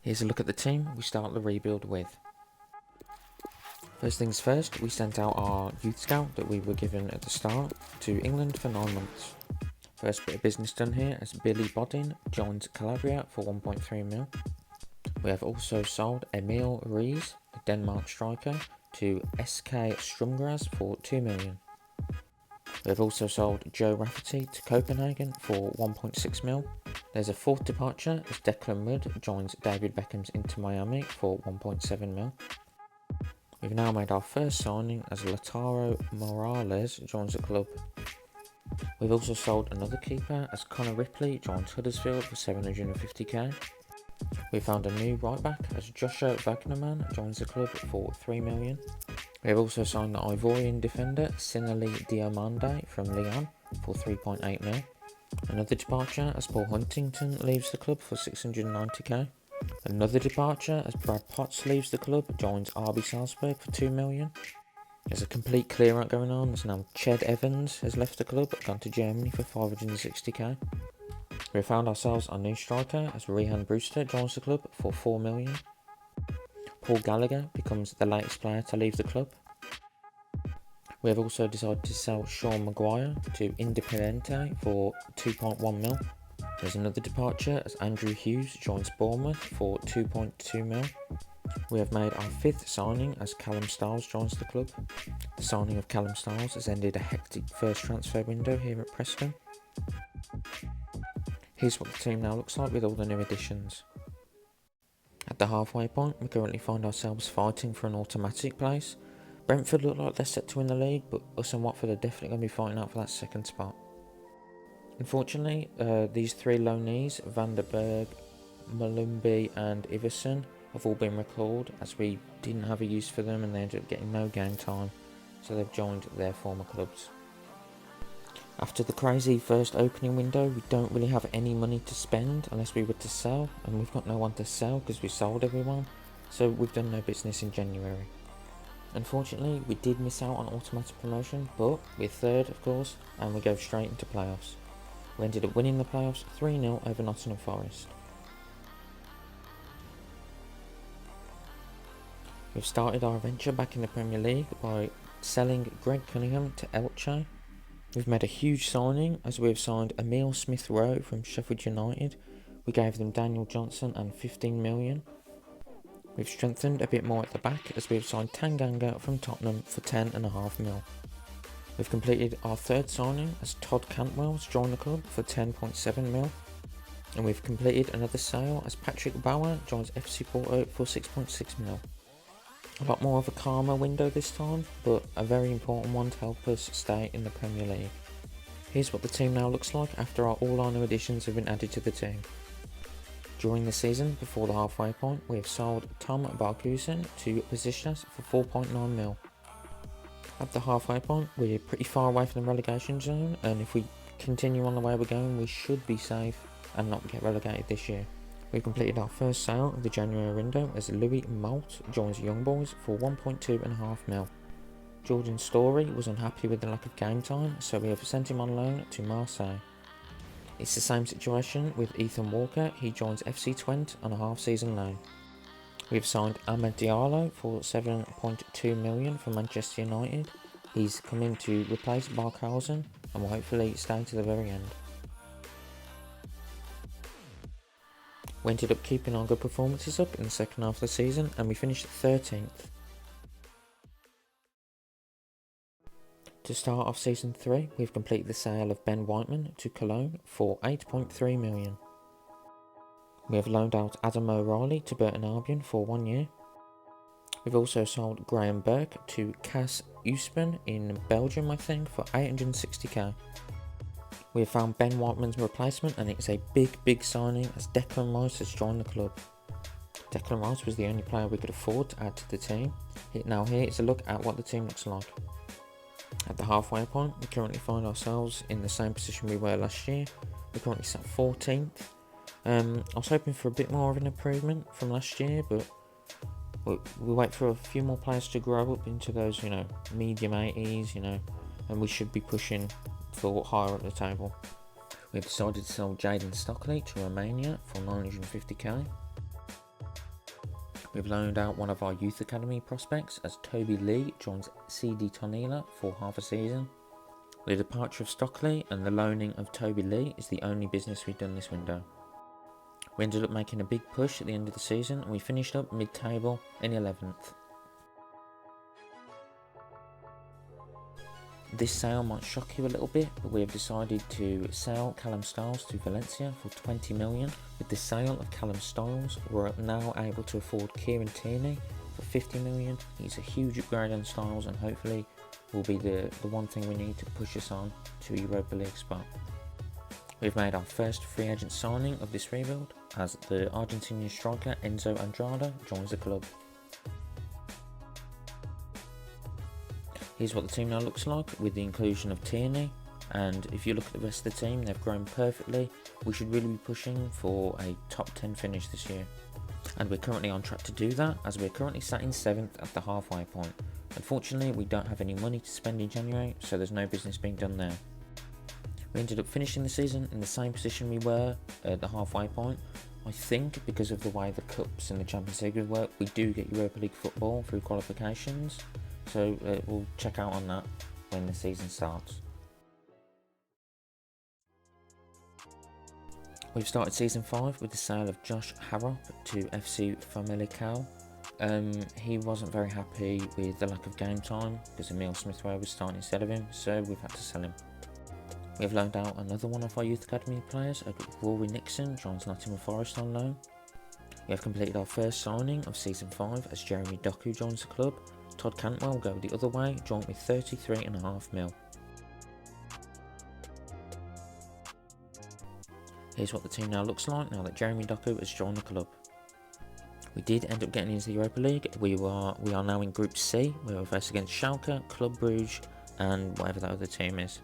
Here's a look at the team we start the rebuild with. First things first, we sent out our youth scout that we were given at the start to England for 9 months. First bit of business done here as Billy Bodin joins Calabria for 1.3 mil. We have also sold Emil Rees, a Denmark striker, to SK Strumgras for 2 million. We have also sold Joe Rafferty to Copenhagen for 1.6 mil. There's a fourth departure as Declan Mudd joins David Beckham's Inter Miami for 1.7 mil. We've now made our first signing as Lautaro Morales joins the club. We've also sold another keeper as Connor Ripley joins Huddersfield for 750k. We found a new right back as Joshua Wagnerman joins the club for 3 million. We have also signed the Ivorian defender Sinali Diomande from Lyon for 3.8 mil. Another departure as Paul Huntington leaves the club for 690k. Another departure as Brad Potts leaves the club, joins RB Salzburg for 2 million. There's a complete clear out going on as now Ched Evans has left the club, gone to Germany for 560k. We have found ourselves our new striker as Rehan Brewster joins the club for 4 million. Paul Gallagher becomes the latest player to leave the club. We have also decided to sell Sean Maguire to Independiente for 2.1 mil. There's another departure as Andrew Hughes joins Bournemouth for 2.2 mil. We have made our fifth signing as Callum Stiles joins the club. The signing of Callum Stiles has ended a hectic first transfer window here at Preston. Here's what the team now looks like with all the new additions. At the halfway point, we currently find ourselves fighting for an automatic place. Brentford look like they're set to win the league, but us and Watford are definitely going to be fighting out for that second spot. Unfortunately, these three loanees, Van der Berg, Malumbi and Iverson, have all been recalled as we didn't have a use for them and they ended up getting no game time, so they've joined their former clubs. After the crazy first opening window, we don't really have any money to spend unless we were to sell, and we've got no one to sell because we sold everyone, so we've done no business in January. Unfortunately, we did miss out on automatic promotion, but we're third of course, and we go straight into playoffs. We ended up winning the playoffs 3-0 over Nottingham Forest. We've started our adventure back in the Premier League by selling Greg Cunningham to Elche. We've made a huge signing as we have signed Emil Smith-Rowe from Sheffield United. We gave them Daniel Johnson and 15 million. We've strengthened a bit more at the back as we have signed Tanganga from Tottenham for 10.5 mil. We've completed our third signing as Todd Cantwell's joined the club for 10.7 mil. And we've completed another sale as Patrick Bauer joins FC Porto for 6.6 mil. A lot more of a calmer window this time, but a very important one to help us stay in the Premier League. Here's what the team now looks like after all our new additions have been added to the team. During the season, before the halfway point, we have sold Tom Barkhusen to Besiktas for 4.9 mil. At the halfway point, we're pretty far away from the relegation zone, and if we continue on the way we're going, we should be safe and not get relegated this year. We've completed our first sale of the January window as Louis Malt joins Young Boys for 1.2.5 mil. Jordan Story was unhappy with the lack of game time, so we have sent him on loan to Marseille. It's the same situation with Ethan Walker, he joins FC Twente on a half-season loan. We've signed Amad Diallo for 7.2 million from Manchester United. He's come in to replace Barkhausen and will hopefully stay to the very end. We ended up keeping our good performances up in the second half of the season and we finished 13th. To start off season 3, we've completed the sale of Ben Whiteman to Cologne for 8.3 million. We have loaned out Adam O'Reilly to Burton Albion for 1 year. We've also sold Graham Burke to Cas Uspen in Belgium, I think, for 860k. We have found Ben Whiteman's replacement and it's a big signing as Declan Rice has joined the club. Declan Rice was the only player we could afford to add to the team. Now here is a look at what the team looks like. At the halfway point, we currently find ourselves in the same position we were last year. We're currently sat 14th. I was hoping for a bit more of an improvement from last year, but we wait for a few more players to grow up into those, medium 80s, and we should be pushing for higher up the table. We've decided to sell Jayden Stockley to Romania for 950k. We've loaned out one of our youth academy prospects as Toby Lee joins CD Tonila for half a season. The departure of Stockley and the loaning of Toby Lee is the only business we've done this window. We ended up making a big push at the end of the season and we finished up mid-table in 11th. This sale might shock you a little bit, but we have decided to sell Callum Styles to Valencia for 20 million. With the sale of Callum Styles, we're now able to afford Kieran Tierney for 50 million. He's a huge upgrade on Styles and hopefully will be the one thing we need to push us on to a Europa League spot. We've made our first free agent signing of this rebuild as the Argentinian striker Enzo Andrade joins the club. Here's what the team now looks like with the inclusion of Tierney, and if you look at the rest of the team, they've grown perfectly. We should really be pushing for a top 10 finish this year, and we're currently on track to do that as we're currently sat in 7th at the halfway point. Unfortunately, we don't have any money to spend in January, so there's no business being done there. We ended up finishing the season in the same position we were at the halfway point. I think because of the way the Cups and the Champions League work, we do get Europa League football through qualifications. So we'll check out on that when the season starts. We've started season 5 with the sale of Josh Harrop to FC Famalicão. He wasn't very happy with the lack of game time because Emil Smith-Rowe was starting instead of him, so we've had to sell him. We have loaned out another one of our youth academy players, Rory Nixon joins Nottingham Forest on loan. We have completed our first signing of season 5 as Jeremy Doku joins the club. Todd Cantwell will go the other way, joined with 33.5 mil. Here's what the team now looks like now that Jeremy Doku has joined the club. We did end up getting into the Europa League. We are now in Group C. We are faced against Schalke, Club Brugge and whatever that other team is.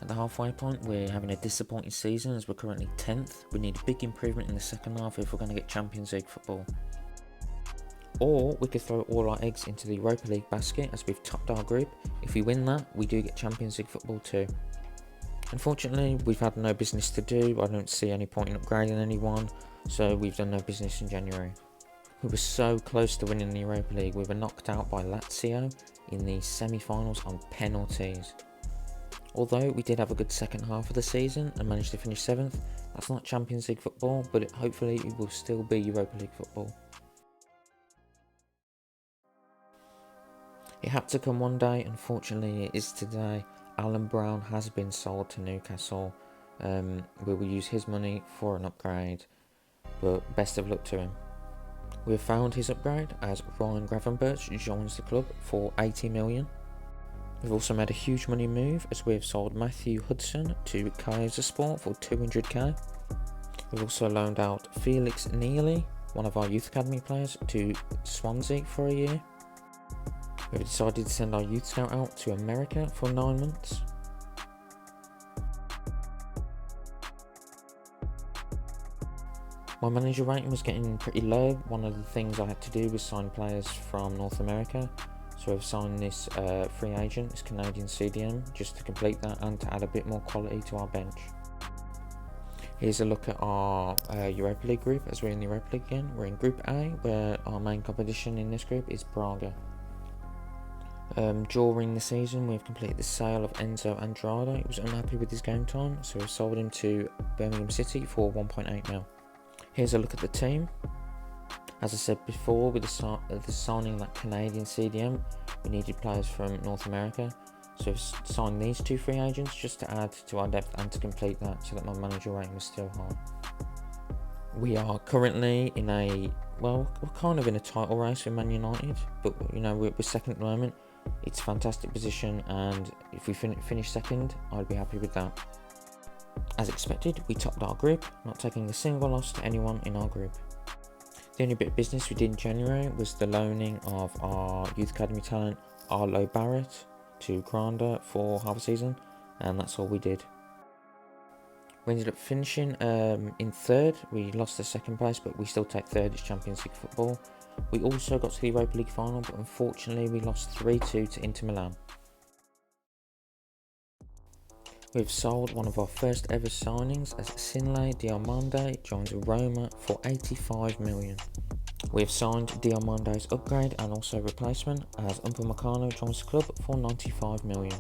At the halfway point, we're having a disappointing season as we're currently 10th. We need a big improvement in the second half if we're going to get Champions League football. Or we could throw all our eggs into the Europa League basket as we've topped our group. If we win that, we do get Champions League football too. Unfortunately, we've had no business to do. I don't see any point in upgrading anyone, so we've done no business in January. We were so close to winning the Europa League. We were knocked out by Lazio in the semi-finals on penalties. Although we did have a good second half of the season and managed to finish 7th, that's not Champions League football, but hopefully it will still be Europa League football. It had to come one day, unfortunately it is today. Alan Brown has been sold to Newcastle. We will use his money for an upgrade, but best of luck to him. We have found his upgrade as Ryan Gravenberch joins the club for 80 million. We've also made a huge money move as we have sold Matthew Hudson to Kayserispor for 200k. We've also loaned out Felix Neely, one of our youth academy players, to Swansea for a year. We've decided to send our youth scout out to America for 9 months. My manager rating was getting pretty low. One of the things I had to do was sign players from North America. So I've signed this free agent, this Canadian CDM, just to complete that and to add a bit more quality to our bench. Here's a look at our Europa League group as we're in the Europa League again. We're in Group A, where our main competition in this group is Braga. During the season, we've completed the sale of Enzo Andrade. He was unhappy with his game time, so we've sold him to Birmingham City for 1.8 mil. Here's a look at the team. As I said before, with the signing of that Canadian CDM, we needed players from North America. So we've signed these 2 free agents just to add to our depth and to complete that so that my manager rating was still high. We are currently in we're kind of in a title race with Man United, but we're second at the moment. It's a fantastic position, and if we finish second, I'd be happy with that. As expected, we topped our group, not taking a single loss to anyone in our group. The only bit of business we did in January was the loaning of our youth academy talent Arlo Barrett to Granda for half a season, and that's all we did. We ended up finishing in 3rd. We lost the 2nd place, but we still take 3rd as Champions League football. We also got to the Europa League final, but unfortunately we lost 3-2 to Inter Milan. We've sold one of our first ever signings as Sinlay Diomande joins Roma for 85 million. We have signed Diamando's upgrade and also replacement as Upamecano joins the club for 95 million.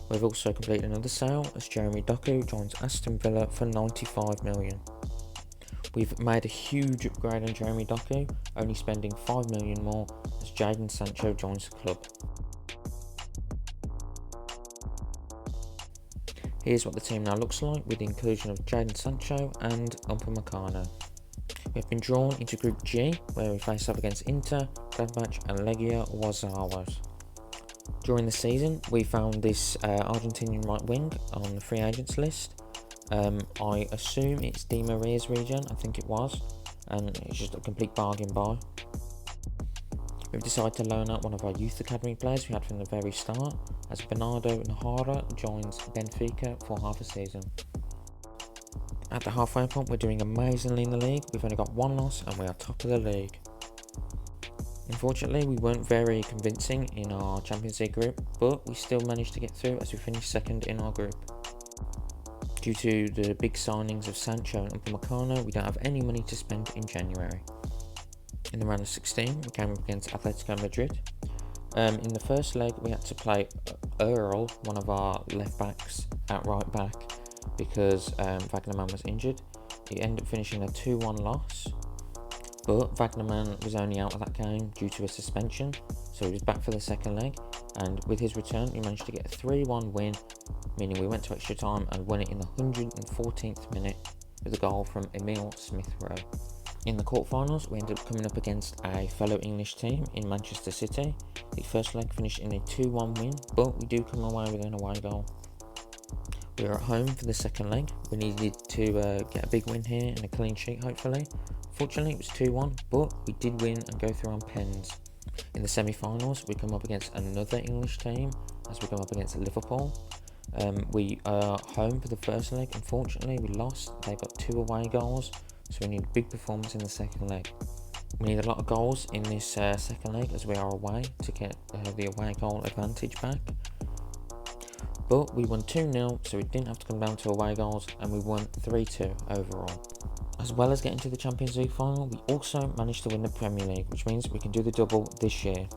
We've also completed another sale as Jeremy Doku joins Aston Villa for 95 million. We've made a huge upgrade on Jeremy Doku, only spending 5 million more as Jadon Sancho joins the club. Here's what the team now looks like with the inclusion of Jadon Sancho and Upamecano. We have been drawn into Group G, where we face off against Inter, Gladbach and Legia Warszawa. During the season, we found this Argentinian right wing on the free agents list. I assume it's Di Maria's region, I think it was, and it's just a complete bargain buy. We've decided to loan out one of our youth academy players we had from the very start, as Bernardo Nahara joins Benfica for half a season. At the halfway point, we're doing amazingly in the league. We've only got one loss and we are top of the league. Unfortunately, we weren't very convincing in our Champions League group, but we still managed to get through as we finished second in our group. Due to the big signings of Sancho and Upamecano, we don't have any money to spend in January. In the round of 16, we came up against Atletico Madrid. In the first leg, we had to play Earl, one of our left backs, at right back because Wagnerman was injured. He ended up finishing a 2-1 loss. But Wagnerman was only out of that game due to a suspension, so he was back for the second leg, and with his return we managed to get a 3-1 win, meaning we went to extra time and won it in the 114th minute with a goal from Emile Smith-Rowe. In the quarterfinals, we ended up coming up against a fellow English team in Manchester City. The first leg finished in a 2-1 win, but we do come away with an away goal. We were at home for the second leg. We needed to get a big win here and a clean sheet hopefully. Fortunately, it was 2-1, but we did win and go through on pens. In the semi-finals, we come up against another English team as we come up against Liverpool. We are home for the first leg. Unfortunately, we lost. They got 2 away goals, so we need a big performance in the second leg. We need a lot of goals in this second leg as we are away to get the away goal advantage back. But we won 2-0, so we didn't have to come down to away goals, and we won 3-2 overall. As well as getting to the Champions League final, we also managed to win the Premier League, which means we can do the double this year.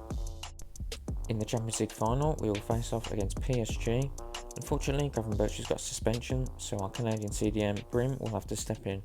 In the Champions League final, we will face off against PSG. Unfortunateenly, Gravenberch has got suspension, so our Canadian CDM Brim will have to step in.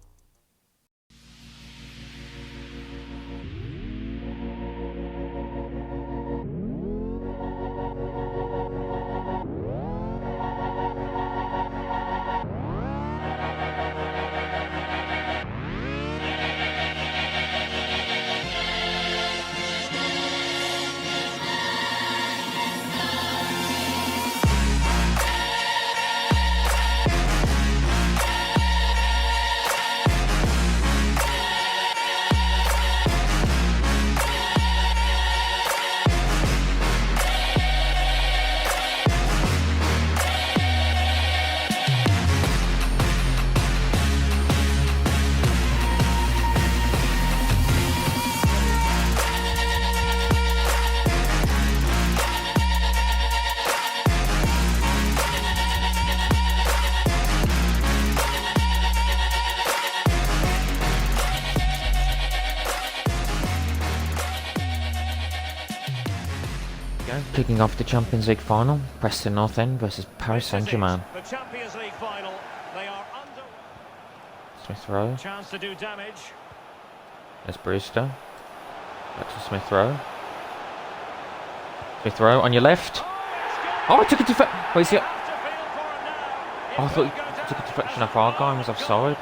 Kicking off the Champions League final, Preston North End versus Paris Saint-Germain. The Champions League final. They are under Smith-Rowe. chance to do damage. There's Brewster. Back to Smith-Rowe. Smith-Rowe on your left. Oh, I took a deflection. Wait, is he? Oh, I thought he took a deflection off our guy and was offside.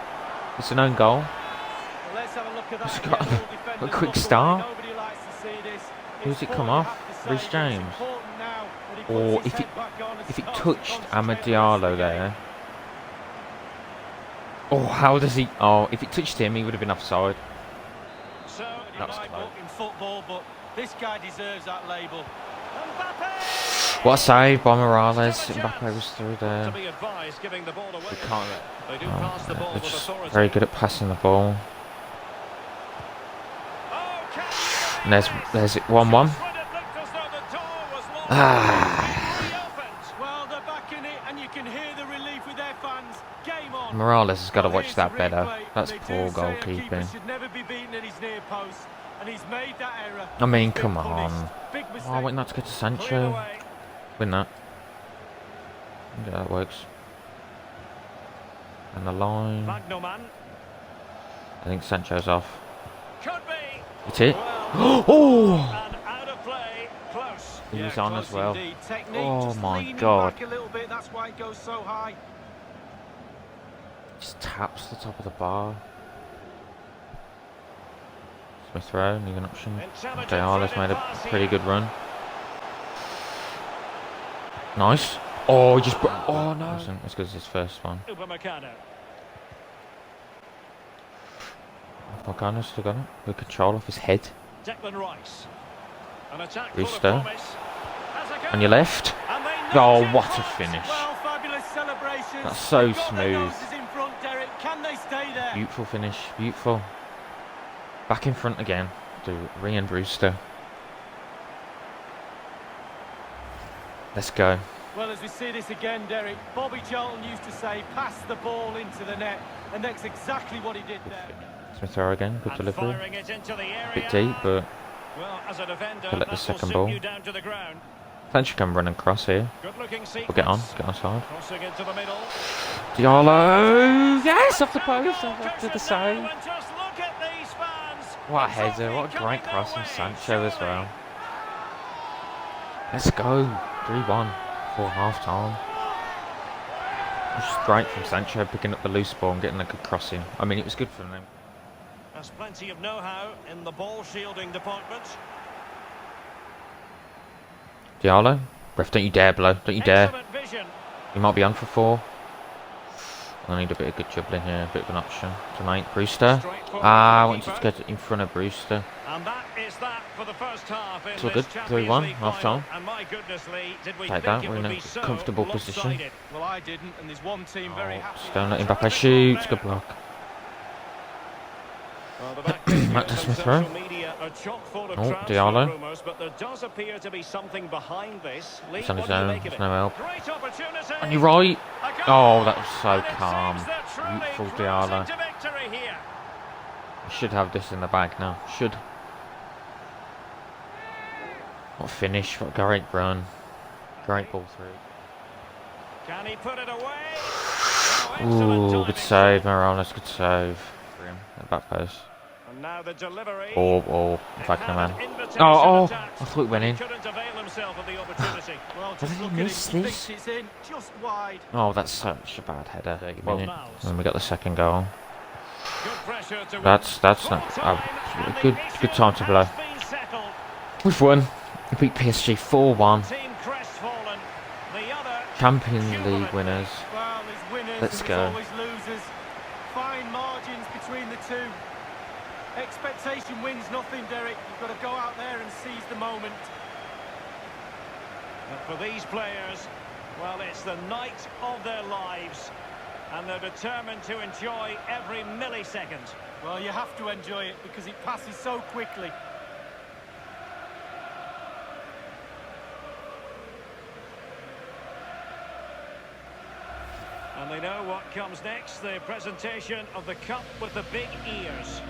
It's an own goal. Let's have a look at It's that. got a quick start. Nobody likes to see this. Who's it come off? Reece James. Or if it touched Amad Diallo there. Oh, how does he? Oh, if it touched him, he would have been offside. So That was might close. look in football, but this guy deserves that label. What a save by Morales. Mbappe was through there. To be advised, giving the ball away. We can't. They do pass the ball They're with just authority. very good at passing the ball. And there's it 1-1. Well, they're back in it, and you can hear hear the relief with their fans. Game on. Morales has got to Well, watch here's that the better. replay. That's They poor do say a keeper goalkeeping. should never be beaten at his near post, and he's made that error. I mean, He's been come punished. on. Big Oh, mistake. I went not to get to Cleared Sancho. away. Win that. Yeah, that works. And the line. Magnoman. I think Sancho's off. Could be. It's it. Well, Oh! and out of play. Close. He was Yeah, on close as well. indeed. Technique, Oh just my leaning God. back a little bit. That's why it goes so high. Just taps the top of the bar. Smith Rowe, need an option. Diala's made a pretty good run. Nice. Oh, he just. Oh no. It's because it's his first one. Upamecano. Morgana's still got it. Good control off his head. Declan Rice. An attack Brewster. full of promise. Has a go. On your left. And they Oh, knock it what a close. finish. Well, fabulous celebrations. That's so They've got their smooth. noses in front, Derek. Can they stay there? Beautiful finish. Beautiful. Back in front again. To Ryan Brewster. Let's go. Well, as we see this again, Derek, Bobby Charlton used to say, pass the ball into the net, and that's exactly what he did there. Smith Rowe again. Good And delivery. firing it into the area. Bit deep, but Well, as a defender, Collect the that will second suit ball. you down to the ground. Sancho can run and cross here. Good-looking sequence. We'll get on. Get on side. Crossing into the middle. Diallo! Yes, off the post. Goal Off to the kicks it side. now, and just look at these fans. What a It's header. something What a great coming cross their from way, Sancho as surely. well. Let's go. 3-1 for half time. Just great from Sancho picking up the loose ball and getting a good crossing. I mean, it was good for them. There's plenty of know-how in the ball shielding department. Diallo. Ref, don't you dare blow. Don't you dare. Excellent vision. You might be on for 4. I need a bit of good dribbling here. A bit of an option tonight. Brewster. Straightforward Ah, I for the wanted to keeper. get in front of Brewster. And that is that for the first half in It's all this good. Champions 3-1, League half final. time. And my goodness, Lee, did we Take think that, it we're in would a be so comfortable position. lopsided? Well, I didn't, and there's one team very Oh, happy. just don't let Mbappe shoot. Good block. Well, the background Back to on Smith social Rowe. media are chock full of Oh, transfer Diallo. rumours, but there does appear to be something behind this. Lee, It's on what his do you own. make of There's it? no help. Great opportunity. On your right. A goal. Oh, that was so And it calm. seems they're truly Beautiful cruising Diallo. to victory here. We should have this in the bag now. Should. What a finish. What a great run. Great ball through. Can he put it away? Oh, excellent Ooh, timing. good save, Morales. Good save. For him. At back post. And now the delivery. Oh, It back had in the man. an invitation Oh, attached, I thought it went but he in. couldn't avail himself of the opportunity. Well, Did just he look at him. miss He this? thinks it's in, just wide. Oh, that's such a bad header. Well, Minute. Miles. When we got the second goal. Good pressure to That's Full not time, a and the good issue time to blow. has been settled. We've won. We beat PSG 4-1. Team crestfallen. The other Champions jubilant. League winners. Well, there's winners Let's and go. there's always losers. Fine margins between the two. Expectation wins nothing, Derek. You've got to go out there and seize the moment. And for these players, well, it's the night of their lives. And they're determined to enjoy every millisecond. Well, you have to enjoy it because it passes so quickly. And they know what comes next, the presentation of the cup with the big ears.